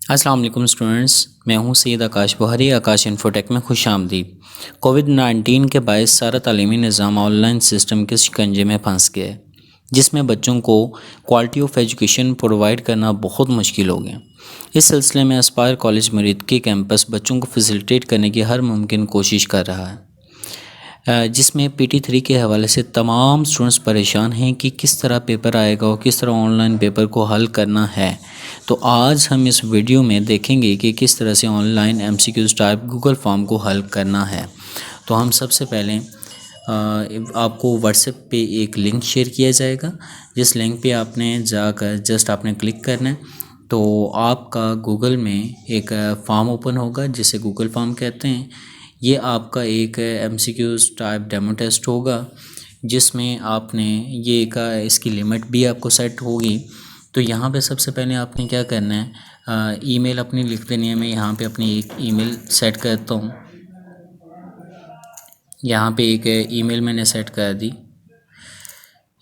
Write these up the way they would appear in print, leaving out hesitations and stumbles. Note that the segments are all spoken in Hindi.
अस्सलाम वालेकुम स्टूडेंट्स, मैं हूं सैयद आकाश बुहारी। आकाश इन्फोटेक में खुश आमदीद। कोविड-19 के बायस सारा तालीमी निज़ाम ऑनलाइन सिस्टम के शिकंजे में फंस गया है, जिसमें बच्चों को क्वालिटी ऑफ एजुकेशन प्रोवाइड करना बहुत मुश्किल हो गया। इस सिलसिले में एस्पायर कॉलेज मुरीद के कैंपस बच्चों को फैसिलिटेट करने की हर मुमकिन कोशिश कर रहा है, जिसमें PT3 के हवाले से तमाम स्टूडेंट्स परेशान हैं कि किस तरह पेपर आएगा और किस तरह ऑनलाइन पेपर को हल करना है। तो आज हम इस वीडियो में देखेंगे कि किस तरह से online MCQs type Google form को हल करना है। तो हम सबसे पहले आपको व्हाट्सएप पे एक लिंक शेयर किया जाएगा, जिस लिंक पे आपने जाकर जस्ट आपने क्लिक करना है। तो आपका गूगल में एक फॉर्म ओपन होगा जिसे गूगल फॉर्म कहते हैं। ये आपका एक MCQs टाइप डेमो टेस्ट होगा, जिसमें आपने ये का इसकी लिमिट भी आपको सेट होगी। तो यहाँ पे सबसे पहले आपने क्या करना है, ईमेल अपनी लिख देनी है। मैं यहाँ पे अपनी एक ईमेल सेट करता हूँ। यहाँ पे एक ईमेल मैंने सेट कर दी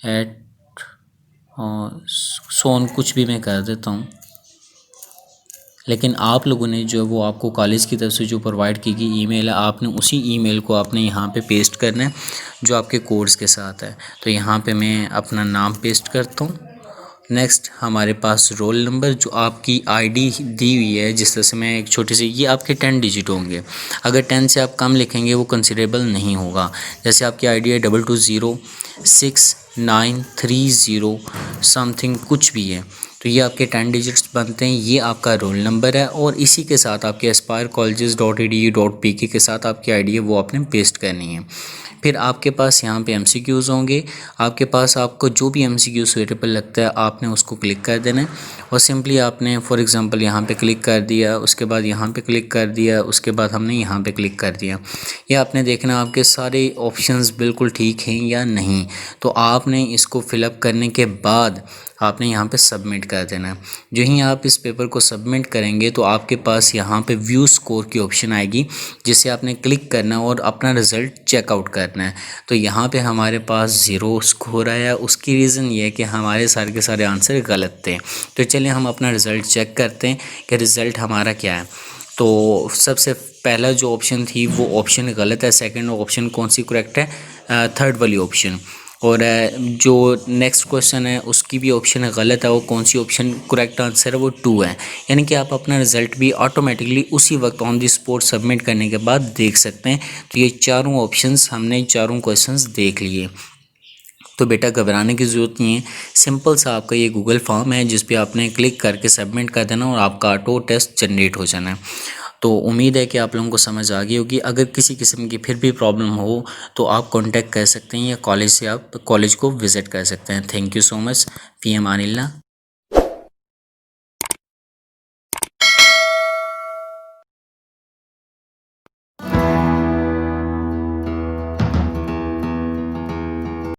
एट सोन कुछ भी मैं कर देता हूँ, लेकिन आप लोगों ने जो वो आपको कॉलेज की तरफ से जो प्रोवाइड की गई ईमेल है, आपने उसी ईमेल को आपने यहाँ पे पेस्ट करना है जो आपके कोर्स के साथ है। तो यहाँ पे मैं अपना नाम पेस्ट करता हूँ। नेक्स्ट हमारे पास रोल नंबर, जो आपकी ID दी हुई है, जिस तरह से मैं एक छोटी सी, ये आपके 10 डिजिट होंगे। अगर 10 से आप कम लिखेंगे वो कंसिडरेबल नहीं होगा। जैसे आपकी ID है 22069330 समथिंग कुछ भी है, तो ये आपके 10 डिजिट्स बनते हैं। ये आपका रोल नंबर है और इसी के साथ आपके aspirecolleges.edu.pk के साथ आपकी ID है वो आपने पेस्ट करनी है। फिर आपके पास यहाँ पे MCQs होंगे। आपके पास आपको जो भी MCQ सुटेबल लगता है आपने उसको क्लिक कर देना है और सिंपली आपने फॉर एग्ज़ाम्पल यहाँ पे क्लिक कर दिया, उसके बाद यहाँ पे क्लिक कर दिया, उसके बाद हमने यहाँ पे क्लिक कर दिया। ये आपने देखना आपके सारे ऑप्शंस बिल्कुल ठीक हैं या नहीं। तो आपने इसको फिलअप करने के बाद आपने यहाँ पे सबमिट कर देना है। जो ही आप इस पेपर को सबमिट करेंगे तो आपके पास यहाँ पे व्यू स्कोर की ऑप्शन आएगी, जिसे आपने क्लिक करना और अपना रिज़ल्ट चेकआउट करना है। तो यहाँ पे हमारे पास 0 स्कोर आया। उसकी रीज़न ये है कि हमारे सारे के सारे आंसर गलत थे। तो चलिए हम अपना रिज़ल्ट चेक करते हैं कि रिज़ल्ट हमारा क्या है। तो सबसे पहला जो ऑप्शन थी वो ऑप्शन गलत है। सेकंड ऑप्शन कौन सी करेक्ट है? थर्ड वाली ऑप्शन। और जो नेक्स्ट क्वेश्चन है उसकी भी ऑप्शन गलत है। वो कौन सी ऑप्शन करेक्ट आंसर है? वो 2 है। यानी कि आप अपना रिज़ल्ट भी ऑटोमेटिकली उसी वक्त ऑन दी स्पॉट सबमिट करने के बाद देख सकते हैं। तो ये चारों ऑप्शंस हमने चारों क्वेश्चंस देख लिए। तो बेटा घबराने की ज़रूरत नहीं है। सिंपल सा आपका ये गूगल फॉर्म है जिस पे आपने क्लिक करके सबमिट कर देना और आपका ऑटो टेस्ट जनरेट हो जाना है। तो उम्मीद है कि आप लोगों को समझ आ गई होगी। अगर किसी किस्म की फिर भी प्रॉब्लम हो तो आप कांटेक्ट कर सकते हैं या कॉलेज से आप कॉलेज को विज़िट कर सकते हैं। Thank you so much. फ़ी अमानिल्लाह।